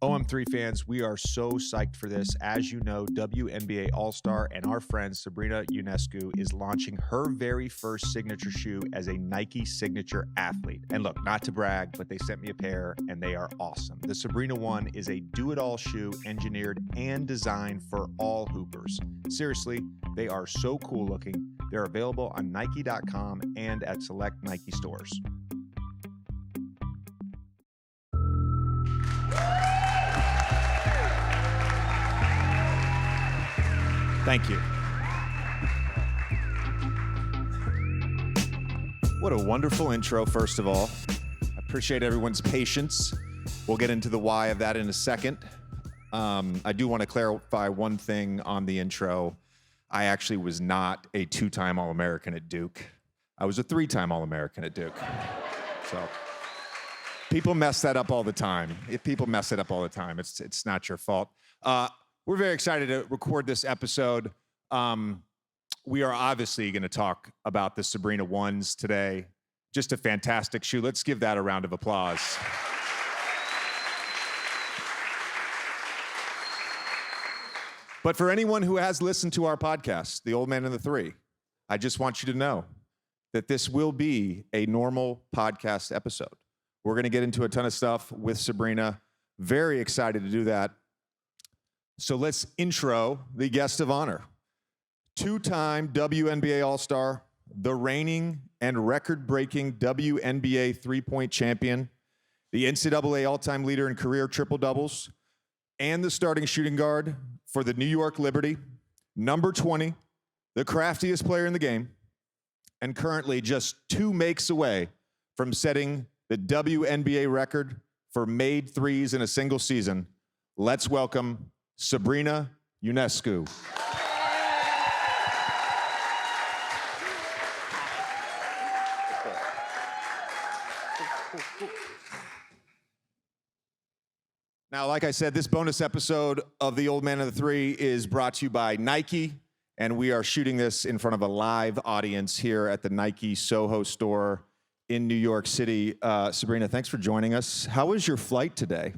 OM3 fans, we are so psyched for this. As you know, WNBA All-Star and our friend Sabrina Ionescu is launching her very first signature shoe as a Nike signature athlete. And look, not to brag, but they sent me a pair and they are awesome. The Sabrina One is a do-it-all shoe engineered and designed for all hoopers. Seriously, they are so cool looking. They're available on Nike.com and at select Nike stores. Thank you. What a wonderful intro, first of all. I appreciate everyone's patience. We'll get into the why of that in a second. I do want to clarify one thing on the intro. I actually was not a two-time All-American at Duke. I was a three-time All-American at Duke. So people mess that up all the time. If people mess it up all the time, it's not your fault. We're very excited to record this episode. We are obviously going to talk about the Sabrina Ones today. Just a fantastic shoe. Let's give that a round of applause. But for anyone who has listened to our podcast, The Old Man and the Three, I just want you to know that this will be a normal podcast episode. We're going to get into a ton of stuff with Sabrina. Very excited to do that. So let's intro the guest of honor. Two-time WNBA All-Star, the reigning and record-breaking WNBA three-point champion, the NCAA all-time leader in career triple-doubles, and the starting shooting guard for the New York Liberty, number 20, the craftiest player in the game, and currently just 2 makes away from setting the WNBA record for made threes in a single season. Let's welcome Sabrina Ionescu. Now, like I said, this bonus episode of The Old Man and the Three is brought to you by Nike, and we are shooting this in front of a live audience here at the Nike Soho store in New York City. Sabrina, thanks for joining us. How was your flight today?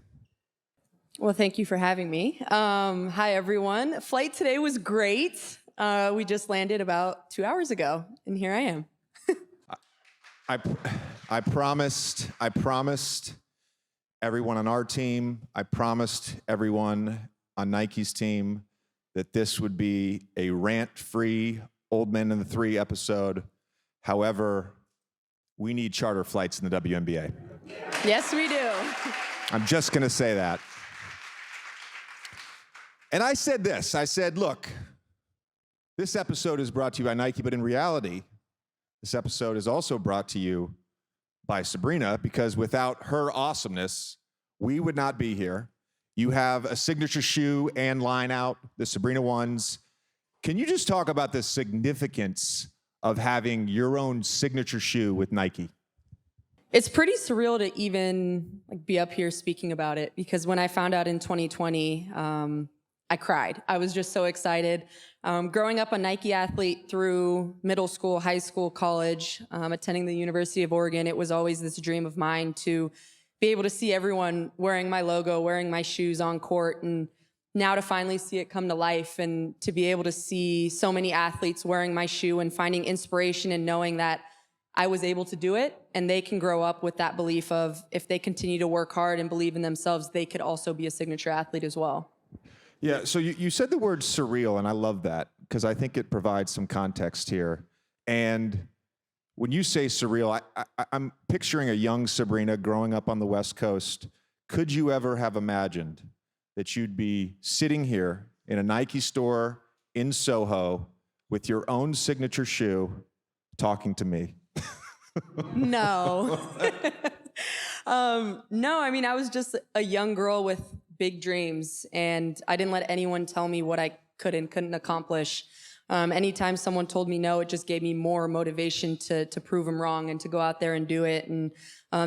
Well, thank you for having me. Hi, everyone. Flight today was great. We just landed about 2 hours ago, and here I am. I promised everyone on our team, I promised everyone on Nike's team that this would be a rant-free Old Men and the Three episode. However, we need charter flights in the WNBA. Yes, we do. I'm just going to say that. And I said this, I said, look, this episode is brought to you by Nike, but in reality, this episode is also brought to you by Sabrina, because without her awesomeness, we would not be here. You have a signature shoe and line out, the Sabrina Ones. Can you just talk about the significance of having your own signature shoe with Nike? It's pretty surreal to even be up here speaking about it, because when I found out in 2020, I cried. I was just so excited. Growing up a Nike athlete through middle school, high school, college, attending the University of Oregon, it was always this dream of mine to be able to see everyone wearing my logo, wearing my shoes on court, and now to finally see it come to life and to be able to see so many athletes wearing my shoe and finding inspiration and knowing that I was able to do it, and they can grow up with that belief of if they continue to work hard and believe in themselves, they could also be a signature athlete as well. Yeah, so you said the word surreal, and I love that because I think it provides some context here. And when you say surreal, I'm picturing a young Sabrina growing up on the West Coast. Could you ever have imagined that you'd be sitting here in a Nike store in Soho with your own signature shoe talking to me? No. No, I mean, I was just a young girl with big dreams, and I didn't let anyone tell me what I could and couldn't accomplish. Anytime someone told me no, it just gave me more motivation to prove them wrong and to go out there and do it. And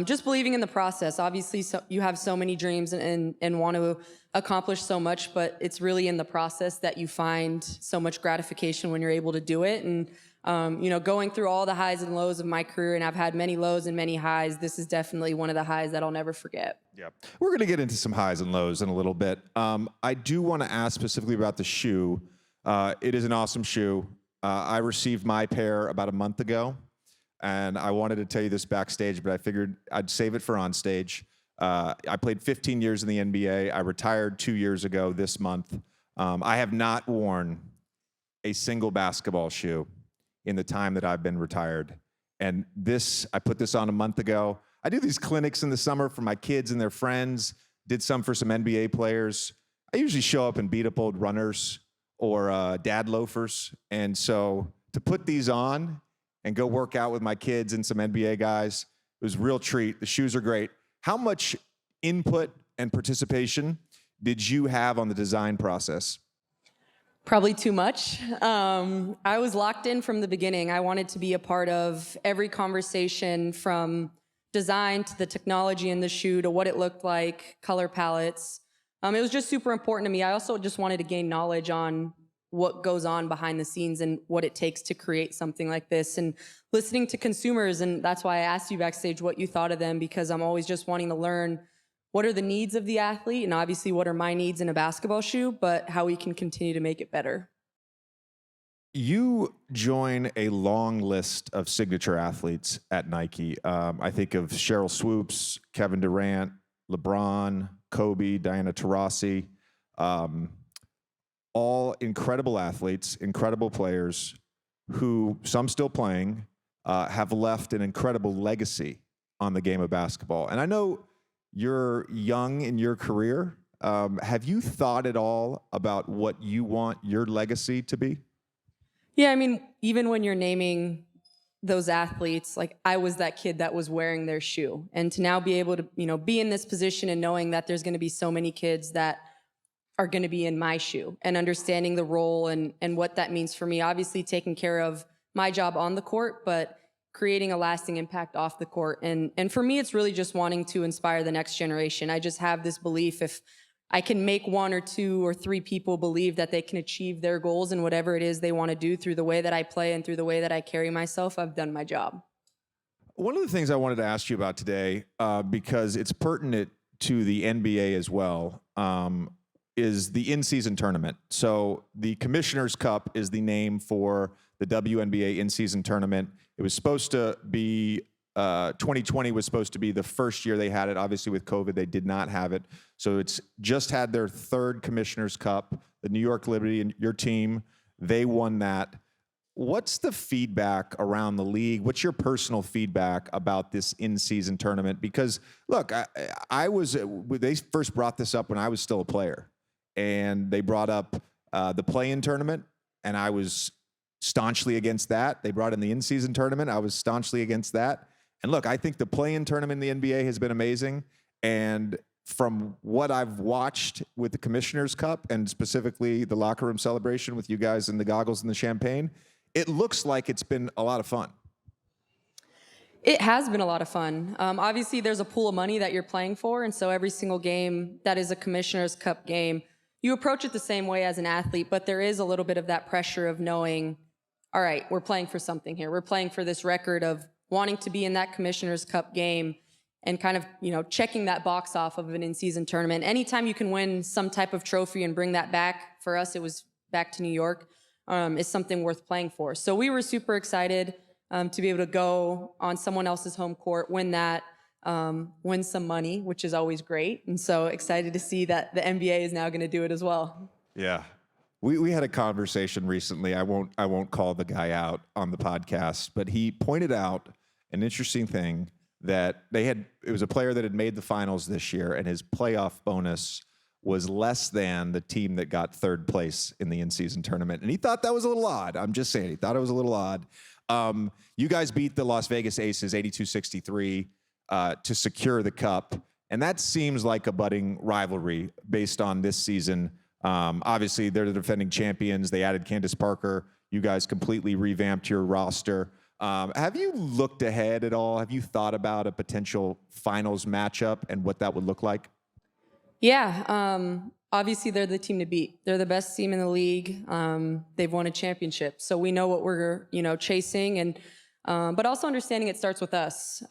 just believing in the process. Obviously, you have so many dreams and want to accomplish so much, but it's really in the process that you find so much gratification when you're able to do it. And Going through all the highs and lows of my career, and I've had many lows and many highs, this is definitely one of the highs that I'll never forget. Yeah. We're going to get into some highs and lows in a little bit. I do want to ask specifically about the shoe. It is an awesome shoe. I received my pair about a month ago, and I wanted to tell you this backstage, but I figured I'd save it for on stage. I played 15 years in the NBA. I retired 2 years ago this month. I have not worn a single basketball shoe in the time that I've been retired. And I put this on a month ago. I do these clinics in the summer for my kids and their friends, did some for some NBA players. I usually show up and beat up old runners or dad loafers. And so to put these on and go work out with my kids and some NBA guys, it was a real treat. The shoes are great. How much input and participation did you have on the design process? Probably too much. I was locked in from the beginning. I wanted to be a part of every conversation, from design to the technology in the shoe to what it looked like, color palettes. It was just super important to me. I also just wanted to gain knowledge on what goes on behind the scenes and what it takes to create something like this, and listening to consumers. And that's why I asked you backstage what you thought of them, because I'm always just wanting to learn what are the needs of the athlete, and obviously what are my needs in a basketball shoe, but how we can continue to make it better. You join a long list of signature athletes at Nike. I think of Cheryl Swoops, Kevin Durant, LeBron, Kobe, Diana Taurasi, all incredible athletes, incredible players who, some still playing, have left an incredible legacy on the game of basketball. And I know you're young in your career. Have you thought at all about what you want your legacy to be? Yeah, I mean, even when you're naming those athletes, like, I was that kid that was wearing their shoe. And to now be able to, be in this position and knowing that there's going to be so many kids that are going to be in my shoe, and understanding the role and what that means for me, obviously taking care of my job on the court, but creating a lasting impact off the court. And for me, it's really just wanting to inspire the next generation. I just have this belief, if I can make 1 or 2 or 3 people believe that they can achieve their goals and whatever it is they want to do through the way that I play and through the way that I carry myself, I've done my job. One of the things I wanted to ask you about today, because it's pertinent to the NBA as well, is the in-season tournament. So the Commissioner's Cup is the name for the WNBA in-season tournament. It was supposed to be 2020 was supposed to be the first year they had it. Obviously, with COVID, they did not have it. So it's just had their 3rd Commissioner's Cup. The New York Liberty and your team, they won that. What's the feedback around the league? What's your personal feedback about this in-season tournament? Because, look, they first brought this up when I was still a player. And they brought up the play-in tournament, and I was staunchly against that. They brought in the in-season tournament. I was staunchly against that. And look, I think the play-in tournament in the NBA has been amazing. And from what I've watched with the Commissioner's Cup, and specifically the locker room celebration with you guys and the goggles and the champagne, it looks like it's been a lot of fun. It has been a lot of fun. Obviously, there's a pool of money that you're playing for, and so every single game that is a Commissioner's Cup game, you approach it the same way as an athlete, but there is a little bit of that pressure of knowing, all right, we're playing for something here. We're playing for this record of wanting to be in that Commissioner's Cup game, and kind of, checking that box off of an in-season tournament. Anytime you can win some type of trophy and bring that back, for us, it was back to New York, is something worth playing for. So we were super excited to be able to go on someone else's home court, win that, win some money, which is always great. And so excited to see that the NBA is now going to do it as well. Yeah. We had a conversation recently. I won't call the guy out on the podcast, but he pointed out an interesting thing, that it was a player that had made the finals this year, and his playoff bonus was less than the team that got 3rd place in the in-season tournament. And he thought that was a little odd. I'm just saying, he thought it was a little odd. You guys beat the Las Vegas Aces 82-63 to secure the cup. And that seems like a budding rivalry based on this season. Obviously, they're the defending champions. They added Candace Parker. You guys completely revamped your roster. Have you looked ahead at all? Have you thought about a potential finals matchup and what that would look like? Yeah, obviously they're the team to beat. They're the best team in the league. They've won a championship, so we know what we're chasing, and but also understanding it starts with us.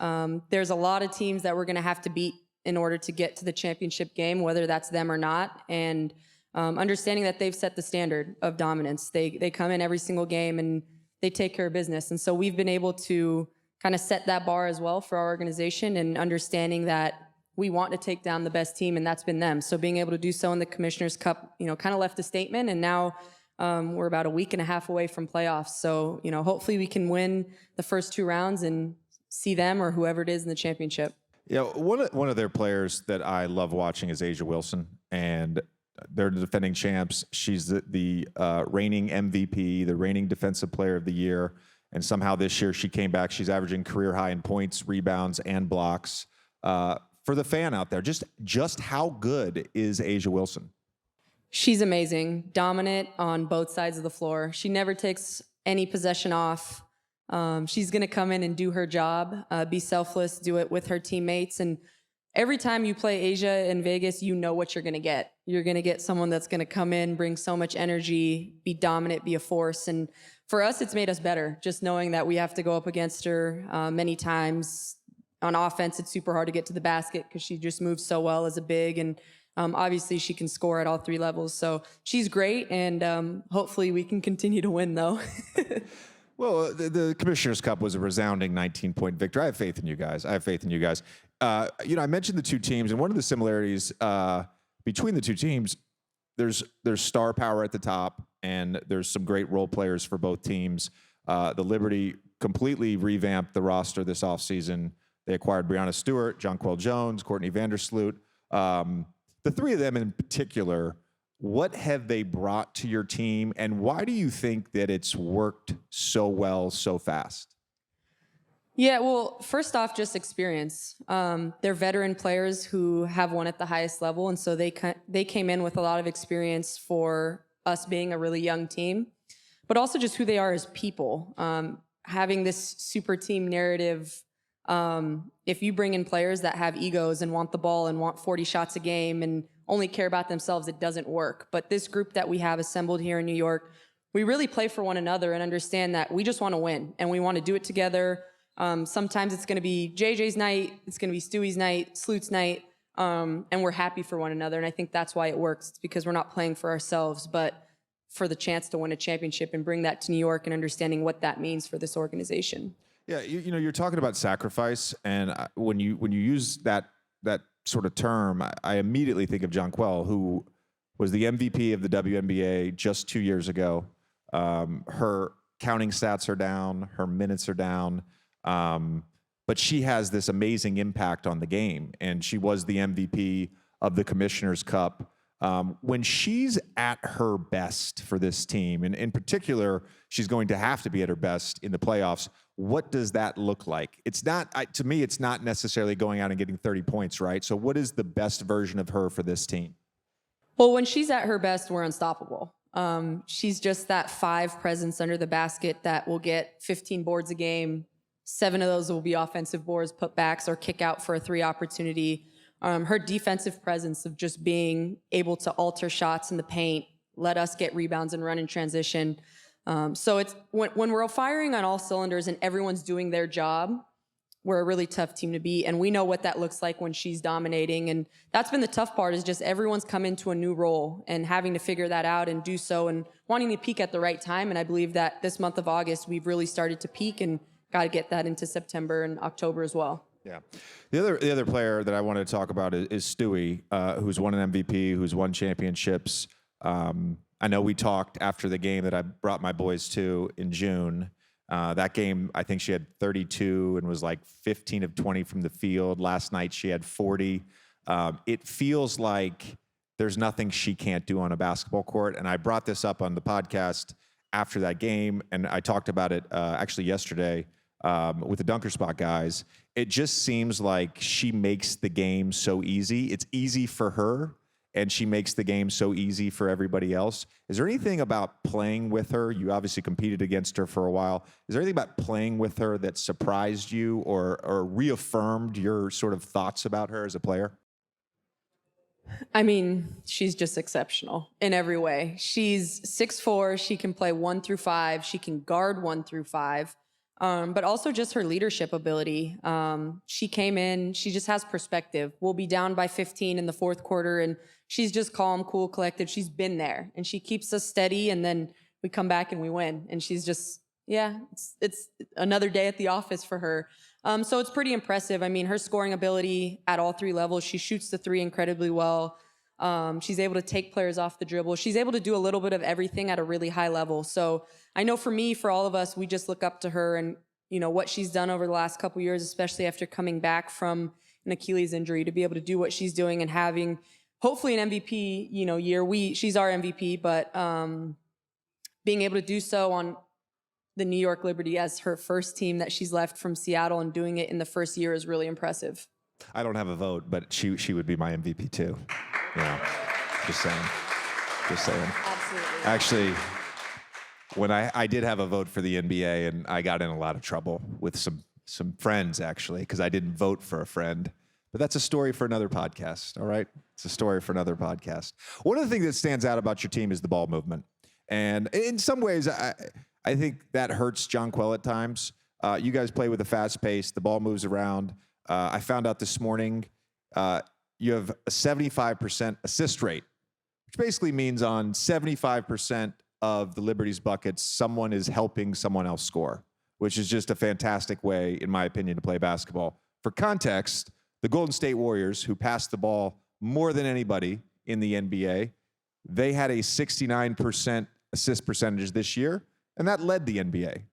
There's a lot of teams that we're going to have to beat in order to get to the championship game, whether that's them or not, and understanding that they've set the standard of dominance. They come in every single game and they take care of business, and so we've been able to kind of set that bar as well for our organization, and understanding that we want to take down the best team, and that's been them. So being able to do so in the Commissioner's Cup, kind of left a statement, and now we're about a week and a half away from playoffs. So, hopefully we can win the first 2 rounds and see them or whoever it is in the championship. Yeah, one of their players that I love watching is A'ja Wilson, and they're the defending champs. She's the reigning MVP, the reigning Defensive Player of the Year, and somehow this year she came back. She's averaging career high in points, rebounds, and blocks. For the fan out there, just how good is A'ja Wilson? She's amazing, dominant on both sides of the floor. She never takes any possession off. She's going to come in and do her job, be selfless, do it with her teammates. And every time you play A'ja in Vegas, you know what you're going to get. You're going to get someone that's going to come in, bring so much energy, be dominant, be a force. And for us, it's made us better, just knowing that we have to go up against her many times. On offense, it's super hard to get to the basket because she just moves so well as a big, and obviously she can score at all 3 levels. So she's great, and hopefully we can continue to win, though. Well, the Commissioner's Cup was a resounding 19-point victory. I have faith in you guys. I mentioned the 2 teams, and one of the similarities between the 2 teams, there's star power at the top, and there's some great role players for both teams. The Liberty completely revamped the roster this offseason. They acquired Breanna Stewart, Jonquel Jones, Courtney Vandersloot. The 3 of them in particular, what have they brought to your team, and why do you think that it's worked so well so fast? Yeah, well, first off, just experience. They're veteran players who have won at the highest level, and so they came in with a lot of experience for us being a really young team, but also just who they are as people. Having this super team narrative, if you bring in players that have egos and want the ball and want 40 shots a game and only care about themselves, it doesn't work. But this group that we have assembled here in New York, we really play for one another and understand that we just want to win and we want to do it together. Sometimes it's going to be JJ's night, it's going to be Stewie's night, Sloot's night, and we're happy for one another. And I think that's why it works. It's because we're not playing for ourselves, but for the chance to win a championship and bring that to New York and understanding what that means for this organization. Yeah, you're talking about sacrifice, and when you use that sort of term, I immediately think of Jonquel, who was the MVP of the WNBA just 2 years ago. Her counting stats are down, her minutes are down, but she has this amazing impact on the game, and she was the MVP of the Commissioner's Cup. When she's at her best for this team, and in particular, she's going to have to be at her best in the playoffs, what does that look like? It's not, to me, it's not necessarily going out and getting 30 points, right? So what is the best version of her for this team? Well, when she's at her best, we're unstoppable. She's just that 5 presence under the basket that will get 15 boards a game. 7 of those will be offensive boards, putbacks, or kick out for a 3 opportunity. Her defensive presence of just being able to alter shots in the paint, let us get rebounds and run in transition. So it's when we're firing on all cylinders and everyone's doing their job, we're a really tough team to beat. And we know what that looks like when she's dominating. And that's been the tough part, is just everyone's come into a new role and having to figure that out and do so and wanting to peak at the right time. And I believe that this month of August, we've really started to peak and got to get that into September and October as well. Yeah. The other player that I wanted to talk about is Stewie, who's won an MVP, who's won championships. I know we talked after the game that I brought my boys to in June. That game, I think she had 32 and was like 15 of 20 from the field. Last night she had 40. It feels like there's nothing she can't do on a basketball court. And I brought this up on the podcast after that game, and I talked about it actually yesterday with the Dunker Spot guys. It just seems like she makes the game so easy. It's easy for her, and she makes the game so easy for everybody else. Is there anything about playing with her? You obviously competed against her for a while. Is there anything about playing with her that surprised you or reaffirmed your sort of thoughts about her as a player? I mean, she's just exceptional in every way. She's 6'4". She can play 1 through 5. She can guard 1 through 5. But also just her leadership ability. She came in, she just has perspective. We'll be down by 15 in the fourth quarter, and she's just calm, cool, collected. She's been there, and she keeps us steady, and then we come back and we win. And she's just, yeah, it's another day at the office for her. So it's pretty impressive. I mean, her scoring ability at all 3 levels, she shoots the 3 incredibly well. She's able to take players off the dribble. She's able to do a little bit of everything at a really high level. So I know for me, for all of us, we just look up to her and, you know, what she's done over the last couple years, especially after coming back from an Achilles injury, to be able to do what she's doing and having hopefully an MVP, you know, year. She's our MVP, but being able to do so on the New York Liberty as her first team that she's left from Seattle and doing it in the first year is really impressive. I don't have a vote, but she would be my MVP too. You know, just saying. Absolutely. Actually, when I did have a vote for the NBA, and I got in a lot of trouble with some friends, actually, because I didn't vote for a friend. But that's a story for another podcast, all right? It's a story for another podcast. One of the things that stands out about your team is the ball movement. And in some ways, I think that hurts Jonquel at times. You guys play with a fast pace. The ball moves around. I found out this morning you have a 75% assist rate, which basically means on 75% of the Liberty's buckets, someone is helping someone else score, which is just a fantastic way, in my opinion, to play basketball. For context, the Golden State Warriors, who passed the ball more than anybody in the NBA, they had a 69% assist percentage this year, and that led the NBA.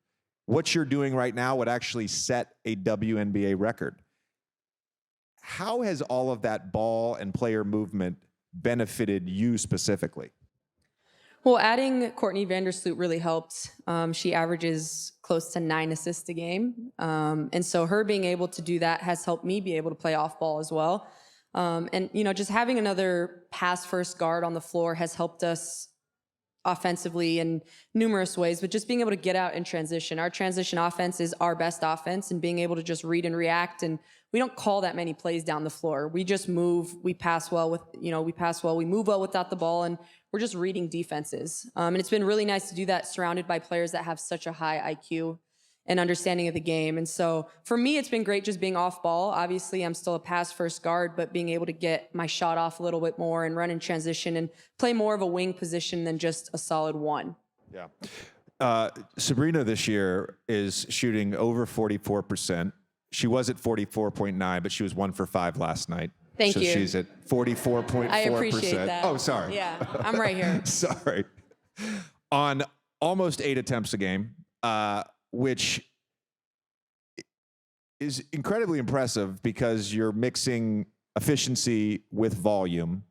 What you're doing right now would actually set a WNBA record. How has all of that ball and player movement benefited you specifically? Well, adding Courtney Vandersloot really helped. She averages close to 9 assists a game. And so her being able to do that has helped me be able to play off ball as well. And, you know, just having another pass-first guard on the floor has helped us offensively in numerous ways, but just being able to get out and transition. Our transition offense is our best offense, and being able to just read and react. And we don't call that many plays down the floor. We just move, we pass well we move well without the ball, and we're just reading defenses. And it's been really nice to do that surrounded by players that have such a high IQ and understanding of the game. And so for me, it's been great just being off ball. Obviously, I'm still a pass first guard, but being able to get my shot off a little bit more and run in transition and play more of a wing position than just a solid 1. Yeah. Sabrina this year is shooting over 44%. She was at 44.9, but she was 1 for 5 last night. Thank you. So she's at 44.4%. I appreciate that. Oh, sorry. Yeah, I'm right here. Sorry. On almost 8 attempts a game, which is incredibly impressive because you're mixing efficiency with volume.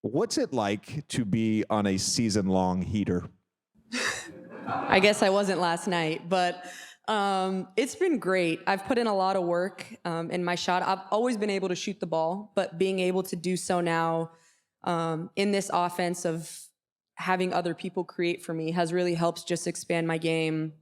What's it like to be on a season-long heater? I guess I wasn't last night, but it's been great. I've put in a lot of work in my shot. I've always been able to shoot the ball, but being able to do so now in this offense of having other people create for me has really helped just expand my game.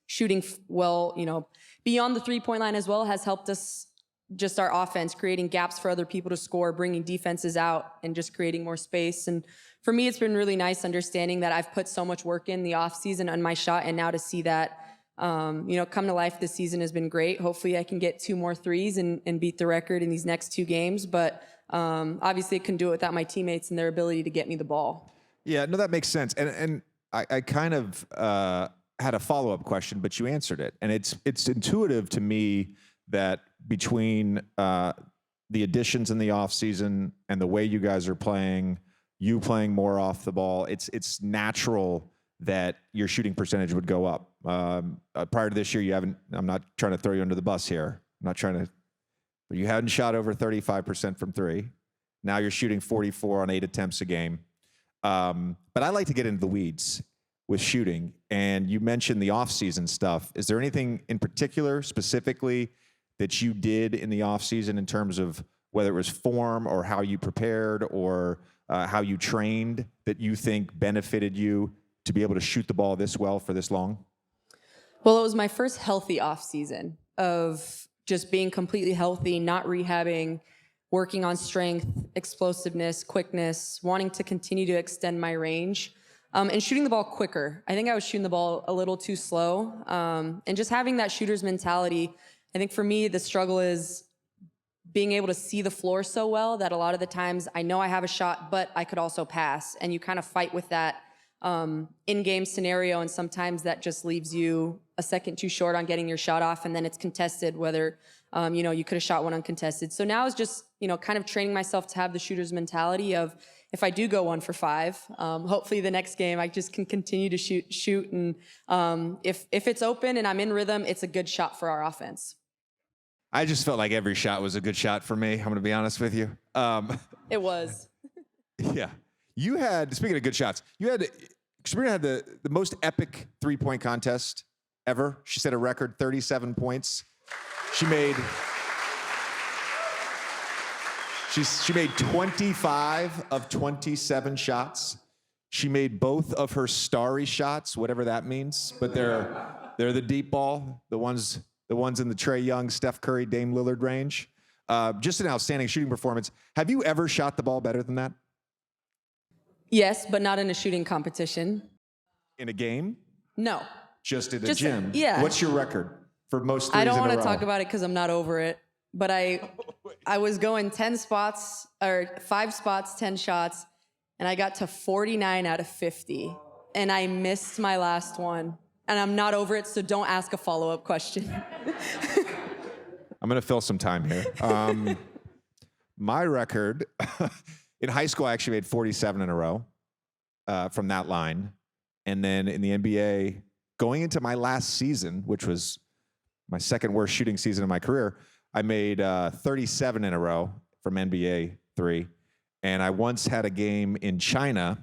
Shooting well, you know, beyond the 3-point line as well has helped us, just our offense, creating gaps for other people to score, bringing defenses out, and just creating more space. And for me, it's been really nice understanding that I've put so much work in the offseason on my shot, and now to see that, you know, come to life this season has been great. Hopefully I can get 2 more threes and beat the record in these next 2 games. But obviously I couldn't do it without my teammates and their ability to get me the ball. Yeah, no, that makes sense. And I kind of had a follow-up question, but you answered it. And it's intuitive to me that between the additions in the offseason and the way you guys are playing, you playing more off the ball, it's natural that your shooting percentage would go up. Prior to this year, I'm not trying to throw you under the bus here. But you hadn't shot over 35% from 3. Now you're shooting 44 on 8 attempts a game. But I like to get into the weeds with shooting. And you mentioned the off-season stuff. Is there anything in particular, specifically, that you did in the off-season in terms of whether it was form or how you prepared or how you trained that you think benefited you to be able to shoot the ball this well for this long? Well, it was my first healthy off season of just being completely healthy, not rehabbing. working on strength, explosiveness, quickness, wanting to continue to extend my range, and shooting the ball quicker. I think I was shooting the ball a little too slow, and just having that shooter's mentality. I think for me, the struggle is being able to see the floor so well that a lot of the times I know I have a shot, but I could also pass. And you kind of fight with that in-game scenario, and sometimes that just leaves you a second too short on getting your shot off, and then it's contested, whether you could have shot one uncontested. So now it's just kind of training myself to have the shooter's mentality of, if I do go 1 for 5, hopefully the next game I just can continue to shoot, and if it's open and I'm in rhythm, it's a good shot for our offense. I just felt like every shot was a good shot for me. I'm going to be honest with you. It was. Yeah. You had, speaking of good shots, Sabrina had the most epic three-point contest ever. She set a record 37 points. She made 25 of 27 shots. She made both of her starry shots, whatever that means, but they're the deep ball, the ones in the Trae Young, Steph Curry, Dame Lillard range. Just an outstanding shooting performance. Have you ever shot the ball better than that? Yes, but not in a shooting competition. In a game? No. Just at a gym? Yeah. What's your record for most threes I don't in a want to row? talk about it because I'm not over it. But I was going 10 spots, or 5 spots, 10 shots, and I got to 49 out of 50. And I missed my last one. And I'm not over it, so don't ask a follow-up question. I'm going to fill some time here. My record, in high school, I actually made 47 in a row from that line. And then in the NBA, going into my last season, which was my second worst shooting season of my career, I made 37 in a row from NBA 3. And I once had a game in China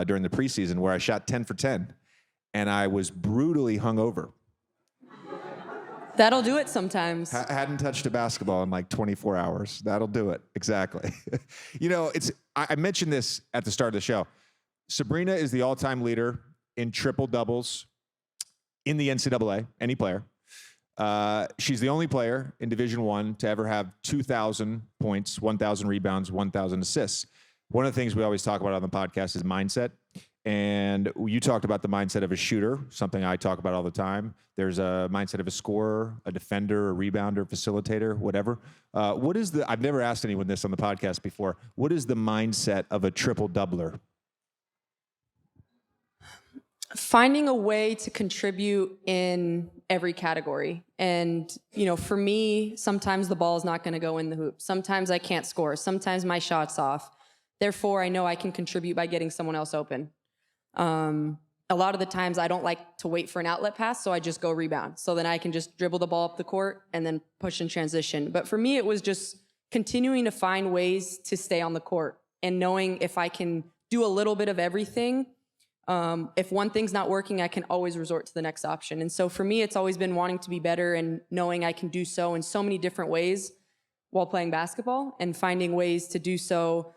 during the preseason where I shot 10 for 10. And I was brutally hungover. That'll do it sometimes. Hadn't touched a basketball in like 24 hours. That'll do it. Exactly. I mentioned this at the start of the show. Sabrina is the all-time leader in triple doubles in the NCAA, any player. She's the only player in Division I to ever have 2,000 points, 1,000 rebounds, 1,000 assists. One of the things we always talk about on the podcast is mindset. And you talked about the mindset of a shooter, something I talk about all the time. There's a mindset of a scorer, a defender, a rebounder, facilitator, whatever. I've never asked anyone this on the podcast before. What is the mindset of a triple doubler? Finding a way to contribute in every category. And, for me, sometimes the ball is not going to go in the hoop. Sometimes I can't score. Sometimes my shot's off. Therefore, I know I can contribute by getting someone else open. A lot of the times I don't like to wait for an outlet pass, so I just go rebound. So then I can just dribble the ball up the court and then push in transition. But for me, it was just continuing to find ways to stay on the court and knowing if I can do a little bit of everything. If one thing's not working, I can always resort to the next option. And so for me, it's always been wanting to be better and knowing I can do so in so many different ways while playing basketball and finding ways to do so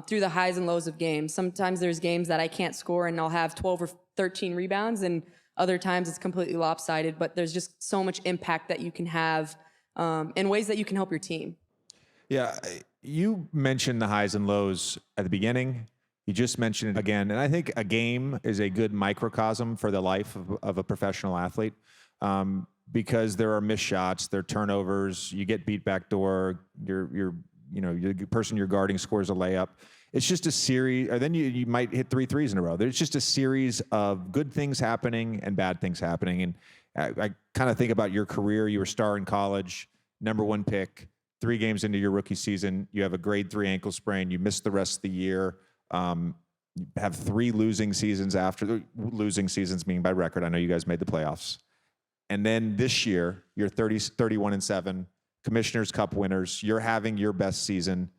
through the highs and lows of games. Sometimes there's games that I can't score and I'll have 12 or 13 rebounds, and other times it's completely lopsided, but there's just so much impact that you can have in ways that you can help your team. Yeah, you mentioned the highs and lows at the beginning. You just mentioned it again. And I think a game is a good microcosm for the life of a professional athlete because there are missed shots, there are turnovers, you get beat backdoor, the person you're guarding scores a layup. It's just a series, or then you might hit 3 threes in a row. There's just a series of good things happening and bad things happening. And I kind of think about your career. You were a star in college, number 1 pick, 3 games into your rookie season, you have a grade 3 ankle sprain, you miss the rest of the year. You have 3 losing seasons after, losing seasons meaning by record. I know you guys made the playoffs. And then this year, you're 31-7, Commissioner's Cup winners. You're having your best season.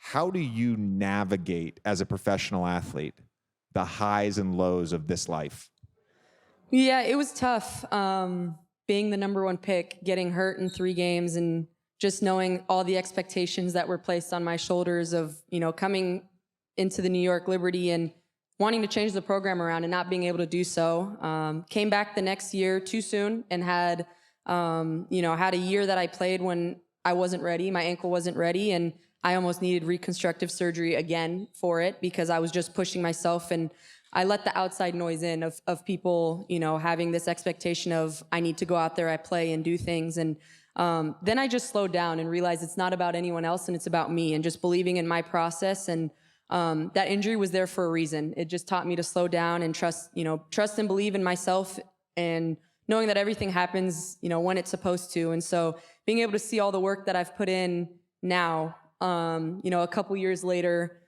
How do you navigate as a professional athlete the highs and lows of this life? Yeah, it was tough. Being the number 1 pick, getting hurt in 3 games, and just knowing all the expectations that were placed on my shoulders of, coming into the New York Liberty and wanting to change the program around and not being able to do so. Came back the next year too soon and had a year that I played when I wasn't ready. My ankle wasn't ready, and I almost needed reconstructive surgery again for it because I was just pushing myself, and I let the outside noise in of people, having this expectation of I need to go out there, I play and do things. And then I just slowed down and realized it's not about anyone else and it's about me, and just believing in my process. And that injury was there for a reason. It just taught me to slow down and trust and believe in myself, and knowing that everything happens, when it's supposed to. And so being able to see all the work that I've put in now, a couple years later,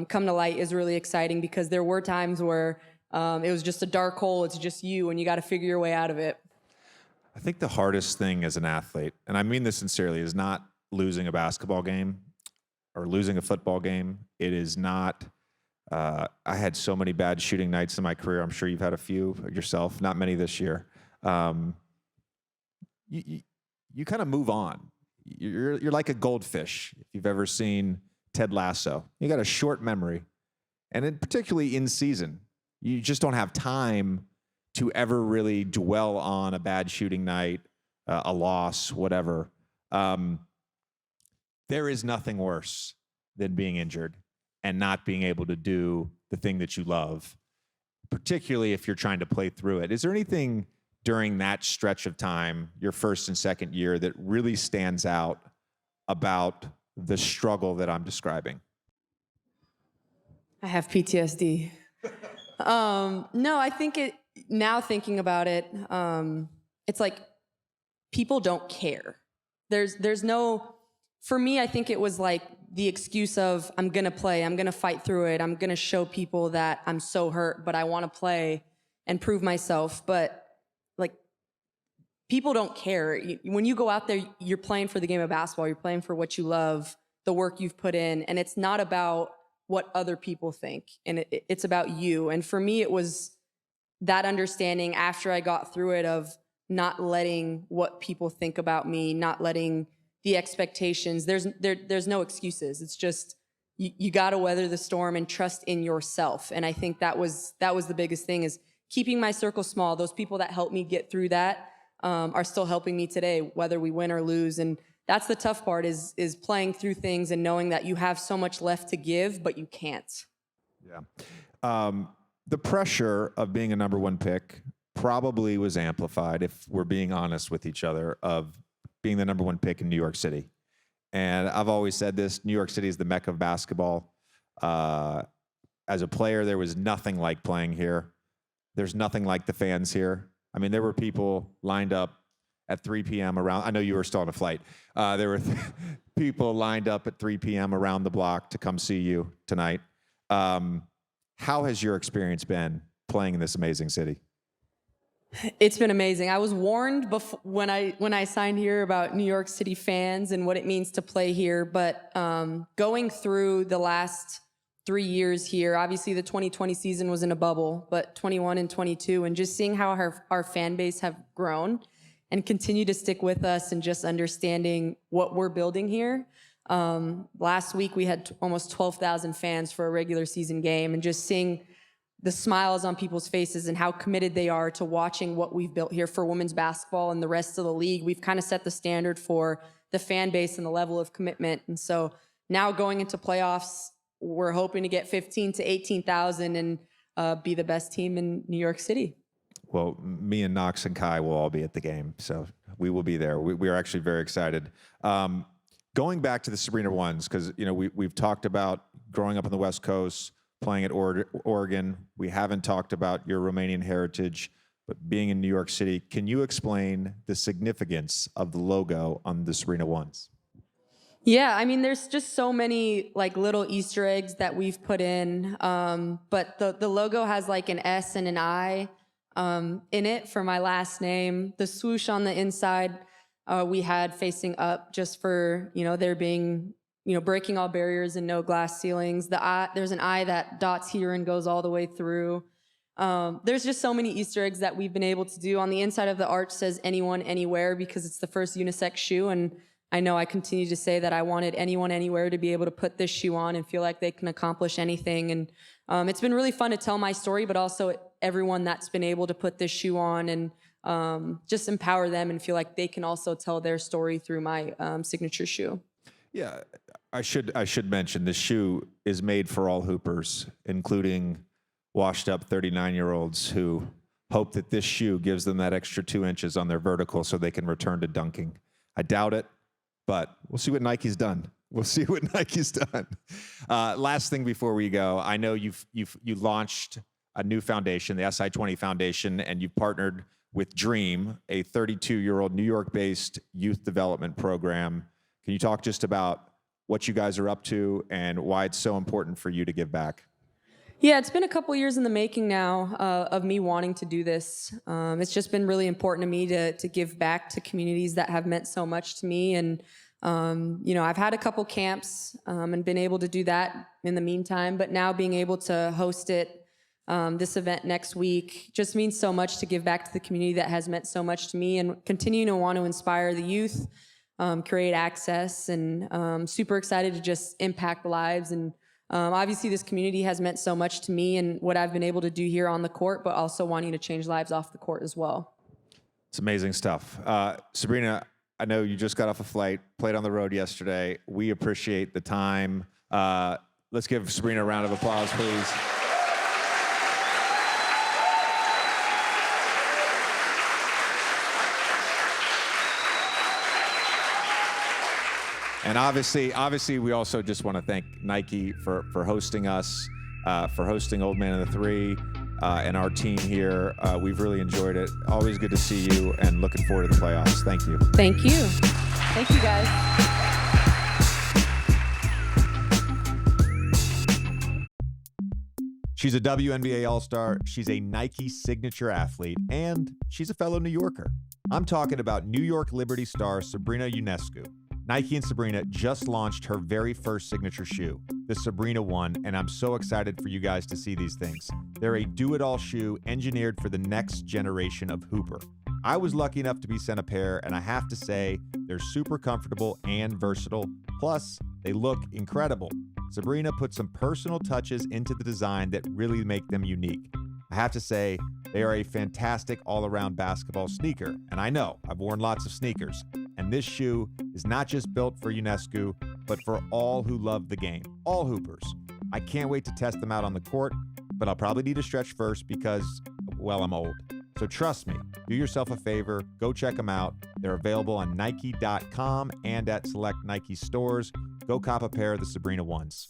come to light is really exciting, because there were times where it was just a dark hole. It's just you, and you got to figure your way out of it. I think the hardest thing as an athlete, and I mean this sincerely, is not losing a basketball game or losing a football game. It is not, I had so many bad shooting nights in my career. I'm sure you've had a few yourself, not many this year. You kind of move on. You're like a goldfish. If you've ever seen Ted Lasso, you got a short memory, and particularly in season, you just don't have time to ever really dwell on a bad shooting night, a loss, whatever. There is nothing worse than being injured and not being able to do the thing that you love, particularly if you're trying to play through it. Is there anything during that stretch of time, your first and second year, that really stands out about the struggle that I'm describing? I have PTSD. No, I think now thinking about it, it's like people don't care. There's no, for me, I think it was like the excuse of I'm going to play, I'm going to fight through it, I'm going to show people that I'm so hurt, but I want to play and prove myself. But like, people don't care. When you go out there, you're playing for the game of basketball, you're playing for what you love, the work you've put in, and it's not about what other people think, and it's about you. And for me, it was that understanding after I got through it of not letting what people think about me, not letting the expectations. There's no excuses. It's just you got to weather the storm and trust in yourself. And I think that was the biggest thing, is keeping my circle small. Those people that helped me get through that are still helping me today, whether we win or lose. And that's the tough part, is playing through things and knowing that you have so much left to give, but you can't. Yeah. The pressure of being a number one pick probably was amplified, if we're being honest with each other, of being the number one pick in New York City. And I've always said this, New York City is the mecca of basketball. As a player, there was nothing like playing here. There's nothing like the fans here. I mean, there were people lined up at 3 p.m. around, I know you were still on a flight. There were people lined up at 3 p.m. around the block to come see you tonight. How has your experience been playing in this amazing city? It's been amazing. I was warned when I signed here about New York City fans and what it means to play here. But going through the last 3 years here, obviously the 2020 season was in a bubble, but 21 and 22, and just seeing how our fan base have grown and continue to stick with us, and just understanding what we're building here. Last week we had almost 12,000 fans for a regular season game, and just seeing the smiles on people's faces and how committed they are to watching what we've built here for women's basketball and the rest of the league. We've kind of set the standard for the fan base and the level of commitment. And so now going into playoffs, we're hoping to get 15 to 18,000 and be the best team in New York City. Well, me and Knox and Kai will all be at the game, so we will be there. We are actually very excited. Going back to the Sabrina ones, because we've talked about growing up on the West Coast, playing at Oregon. We haven't talked about your Romanian heritage, but being in New York City. Can you explain the significance of the logo on the Sabrina ones? Yeah, I mean, there's just so many like little Easter eggs that we've put in, but the logo has like an S and an I in it for my last name. The swoosh on the inside we had facing up, just for there being breaking all barriers and no glass ceilings. There's an I that dots here and goes all the way through. There's just so many Easter eggs that we've been able to do. On the inside of the arch says anyone, anywhere, because it's the first unisex shoe. And I know I continue to say that I wanted anyone, anywhere to be able to put this shoe on and feel like they can accomplish anything. And it's been really fun to tell my story, but also everyone that's been able to put this shoe on and just empower them and feel like they can also tell their story through my signature shoe. Yeah, I should mention the shoe is made for all hoopers, including washed up 39-year-olds who hope that this shoe gives them that extra 2 inches on their vertical so they can return to dunking. I doubt it, but we'll see what Nike's done. We'll see what Nike's done. Last thing before we go, I know you launched a new foundation, the SI20 Foundation, and you've partnered with Dream, a 32-year-old New York-based youth development program. Can you talk just about what you guys are up to and why it's so important for you to give back? Yeah, it's been a couple years in the making now of me wanting to do this. It's just been really important to me to give back to communities that have meant so much to me. And, I've had a couple camps and been able to do that in the meantime. But now being able to host it, this event next week, just means so much to give back to the community that has meant so much to me, and continue to want to inspire the youth, create access, and super excited to just impact lives. And obviously this community has meant so much to me and what I've been able to do here on the court, but also wanting to change lives off the court as well. It's amazing stuff. Sabrina, I know you just got off a flight, played on the road yesterday. We appreciate the time. Let's give Sabrina a round of applause, please. And obviously, we also just want to thank Nike for hosting us, for hosting Old Man and the Three, and our team here. We've really enjoyed it. Always good to see you, and looking forward to the playoffs. Thank you. Thank you. Thank you, guys. She's a WNBA All-Star, she's a Nike signature athlete, and she's a fellow New Yorker. I'm talking about New York Liberty star Sabrina Ionescu. Nike and Sabrina just launched her very first signature shoe, the Sabrina 1, and I'm so excited for you guys to see these things. They're a do-it-all shoe engineered for the next generation of hooper. I was lucky enough to be sent a pair, and I have to say, they're super comfortable and versatile, plus they look incredible. Sabrina put some personal touches into the design that really make them unique. I have to say, they are a fantastic all-around basketball sneaker, and I know, I've worn lots of sneakers, and this shoe is not just built for Ionescu, but for all who love the game, all hoopers. I can't wait to test them out on the court, but I'll probably need a stretch first because, well, I'm old. So trust me, do yourself a favor, go check them out. They're available on Nike.com and at select Nike stores. Go cop a pair of the Sabrina 1s.